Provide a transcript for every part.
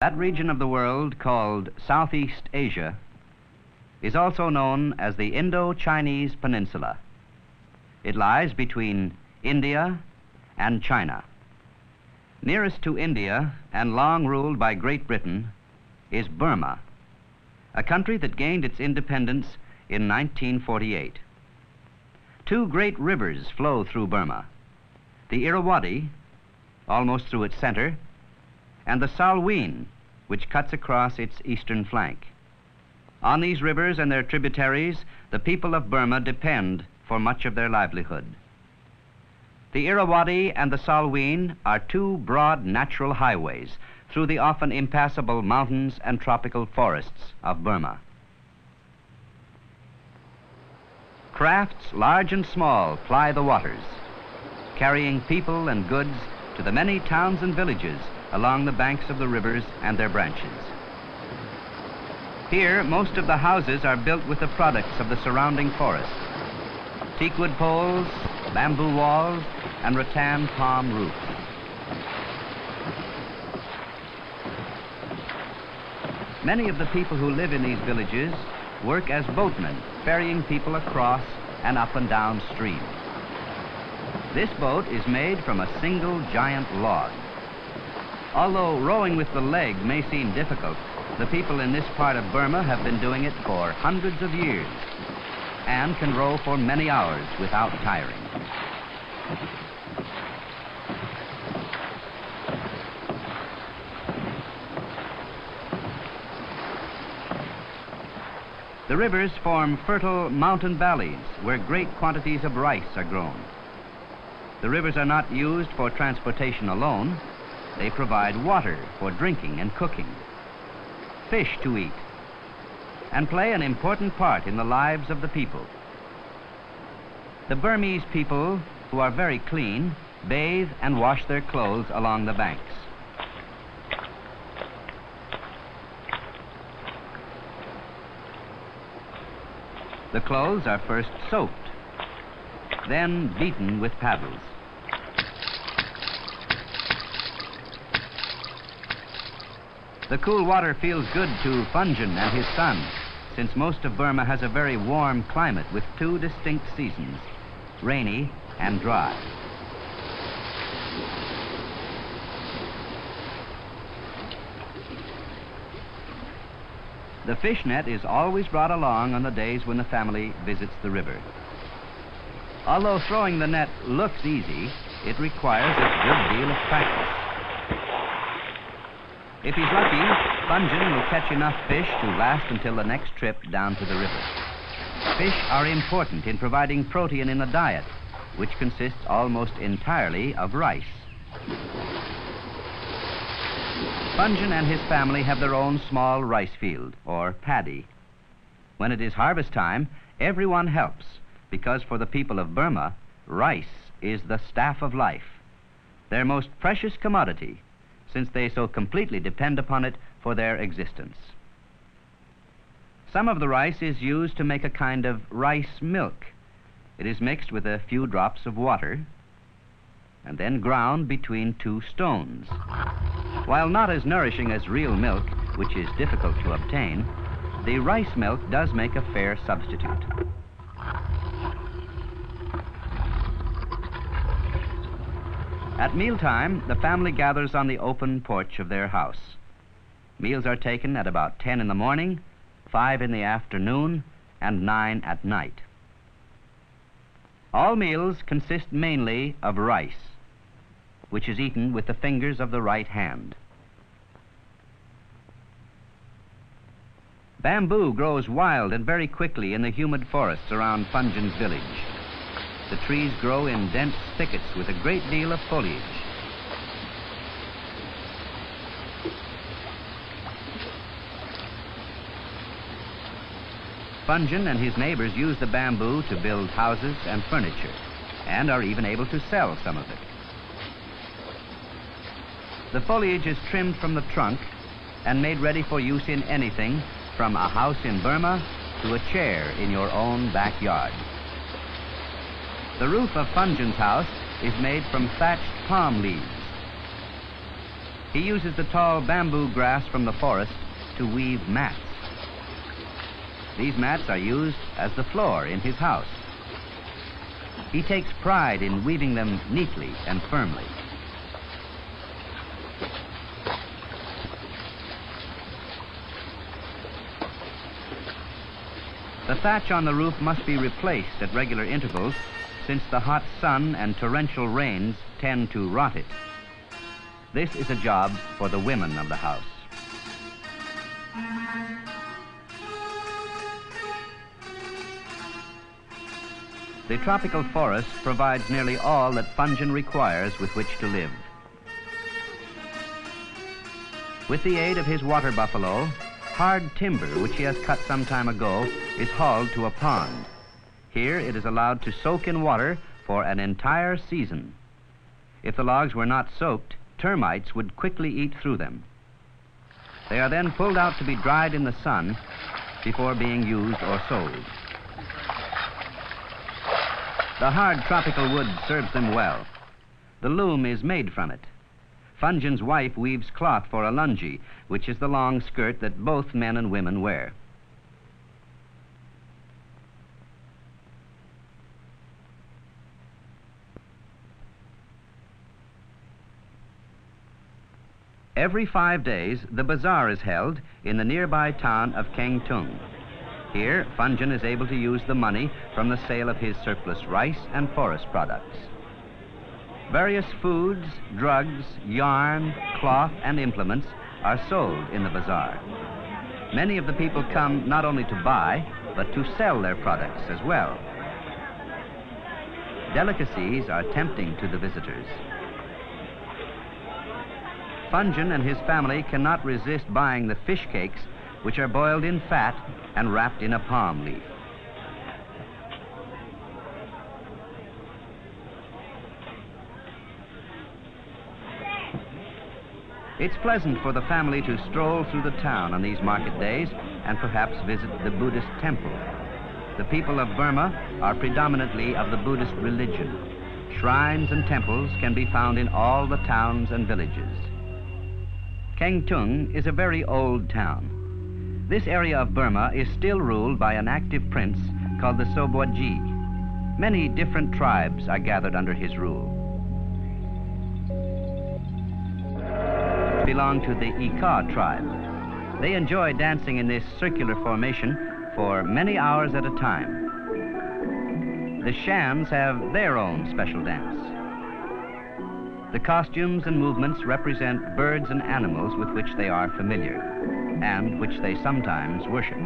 That region of the world called Southeast Asia is also known as the Indo-Chinese Peninsula. It lies between India and China. Nearest to India and long ruled by Great Britain is Burma, a country that gained its independence in 1948. Two great rivers flow through Burma, the Irrawaddy, almost through its center, and the Salween, which cuts across its eastern flank. On these rivers and their tributaries, the people of Burma depend for much of their livelihood. The Irrawaddy and the Salween are two broad natural highways through the often impassable mountains and tropical forests of Burma. Crafts large and small ply the waters, carrying people and goods to the many towns and villages along the banks of the rivers and their branches. Here, most of the houses are built with the products of the surrounding forest: teakwood poles, bamboo walls, and rattan palm roofs. Many of the people who live in these villages work as boatmen, ferrying people across and up and down stream. This boat is made from a single giant log. Although rowing with the leg may seem difficult, the people in this part of Burma have been doing it for hundreds of years and can row for many hours without tiring. The rivers form fertile mountain valleys where great quantities of rice are grown. The rivers are not used for transportation alone. They provide water for drinking and cooking, fish to eat, and play an important part in the lives of the people. The Burmese people, who are very clean, bathe and wash their clothes along the banks. The clothes are first soaked, then beaten with paddles. The cool water feels good to Funjin and his son, since most of Burma has a very warm climate with two distinct seasons, rainy and dry. The fish net is always brought along on the days when the family visits the river. Although throwing the net looks easy, it requires a good deal of practice. If he's lucky, Funjin will catch enough fish to last until the next trip down to the river. Fish are important in providing protein in the diet, which consists almost entirely of rice. Funjin and his family have their own small rice field, or paddy. When it is harvest time, everyone helps, because for the people of Burma, rice is the staff of life, their most precious commodity, since they so completely depend upon it for their existence. Some of the rice is used to make a kind of rice milk. It is mixed with a few drops of water and then ground between two stones. While not as nourishing as real milk, which is difficult to obtain, the rice milk does make a fair substitute. At mealtime, the family gathers on the open porch of their house. Meals are taken at about 10 in the morning, 5 in the afternoon, and 9 at night. All meals consist mainly of rice, which is eaten with the fingers of the right hand. Bamboo grows wild and very quickly in the humid forests around Funjin's village. The trees grow in dense thickets with a great deal of foliage. Funjin and his neighbors use the bamboo to build houses and furniture, and are even able to sell some of it. The foliage is trimmed from the trunk and made ready for use in anything from a house in Burma to a chair in your own backyard. The roof of Funjin's house is made from thatched palm leaves. He uses the tall bamboo grass from the forest to weave mats. These mats are used as the floor in his house. He takes pride in weaving them neatly and firmly. The thatch on the roof must be replaced at regular intervals, since the hot sun and torrential rains tend to rot it. This is a job for the women of the house. The tropical forest provides nearly all that Funjin requires with which to live. With the aid of his water buffalo, hard timber, which he has cut some time ago, is hauled to a pond. Here it is allowed to soak in water for an entire season. If the logs were not soaked, termites would quickly eat through them. They are then pulled out to be dried in the sun before being used or sold. The hard tropical wood serves them well. The loom is made from it. Funjin's wife weaves cloth for a lungi, which is the long skirt that both men and women wear. Every 5 days, the bazaar is held in the nearby town of Keng Tung. Here, Funjin is able to use the money from the sale of his surplus rice and forest products. Various foods, drugs, yarn, cloth, and implements are sold in the bazaar. Many of the people come not only to buy, but to sell their products as well. Delicacies are tempting to the visitors. Funjin and his family cannot resist buying the fish cakes, which are boiled in fat and wrapped in a palm leaf. It's pleasant for the family to stroll through the town on these market days and perhaps visit the Buddhist temple. The people of Burma are predominantly of the Buddhist religion. Shrines and temples can be found in all the towns and villages. Keng Tung is a very old town. This area of Burma is still ruled by an active prince called the Sobodji. Many different tribes are gathered under his rule. Belong to the Ika tribe. They enjoy dancing in this circular formation for many hours at a time. The Shans have their own special dance. The costumes and movements represent birds and animals with which they are familiar and which they sometimes worship.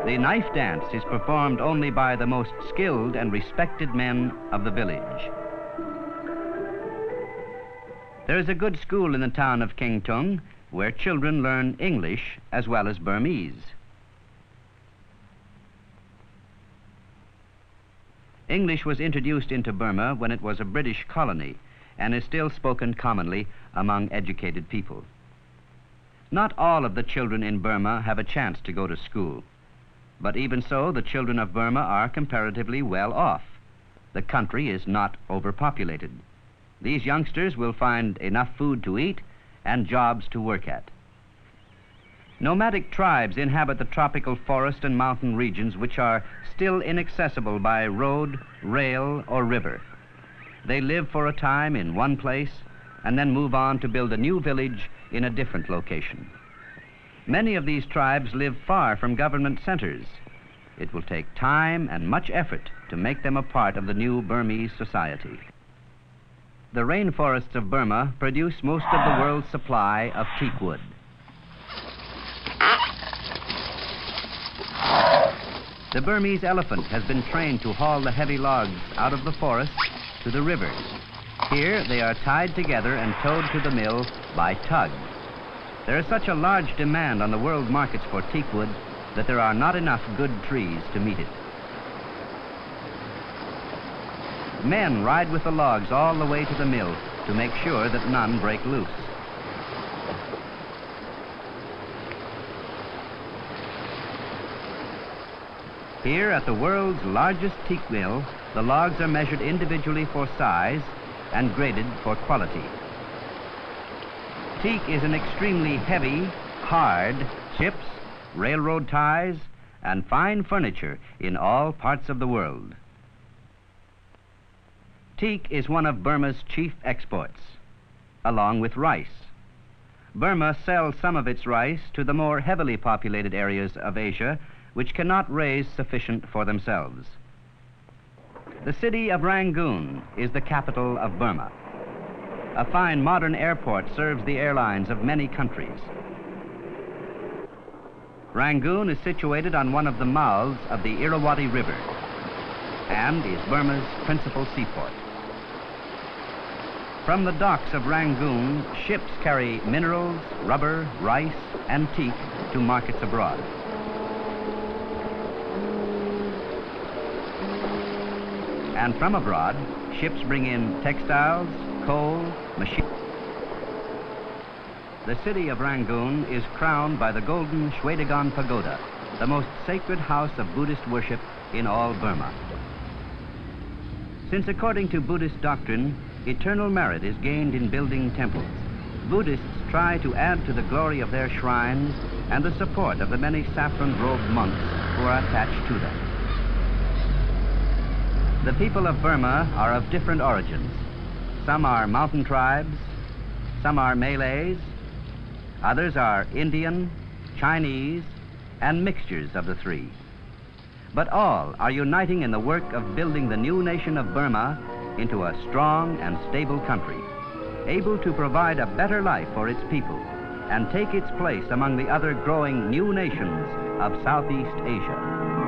The knife dance is performed only by the most skilled and respected men of the village. There is a good school in the town of Keng Tung where children learn English as well as Burmese. English was introduced into Burma when it was a British colony and is still spoken commonly among educated people. Not all of the children in Burma have a chance to go to school. But even so, the children of Burma are comparatively well off. The country is not overpopulated. These youngsters will find enough food to eat and jobs to work at. Nomadic tribes inhabit the tropical forest and mountain regions which are still inaccessible by road, rail, or river. They live for a time in one place and then move on to build a new village in a different location. Many of these tribes live far from government centers. It will take time and much effort to make them a part of the new Burmese society. The rainforests of Burma produce most of the world's supply of teak wood. The Burmese elephant has been trained to haul the heavy logs out of the forest to the river. Here they are tied together and towed to the mill by tug. There is such a large demand on the world markets for teak wood that there are not enough good trees to meet it. Men ride with the logs all the way to the mill to make sure that none break loose. Here at the world's largest teak mill, the logs are measured individually for size and graded for quality. Teak is an extremely heavy, hard, ships, railroad ties, and fine furniture in all parts of the world. Teak is one of Burma's chief exports, along with rice. Burma sells some of its rice to the more heavily populated areas of Asia, which cannot raise sufficient for themselves. The city of Rangoon is the capital of Burma. A fine modern airport serves the airlines of many countries. Rangoon is situated on one of the mouths of the Irrawaddy River and is Burma's principal seaport. From the docks of Rangoon, ships carry minerals, rubber, rice, and teak to markets abroad. And from abroad, ships bring in textiles, coal, machines. The city of Rangoon is crowned by the golden Shwedagon Pagoda, the most sacred house of Buddhist worship in all Burma. Since according to Buddhist doctrine, eternal merit is gained in building temples, Buddhists try to add to the glory of their shrines and the support of the many saffron-robed monks who are attached to them. The people of Burma are of different origins. Some are mountain tribes, some are Malays, others are Indian, Chinese, and mixtures of the three. But all are uniting in the work of building the new nation of Burma into a strong and stable country, able to provide a better life for its people and take its place among the other growing new nations of Southeast Asia.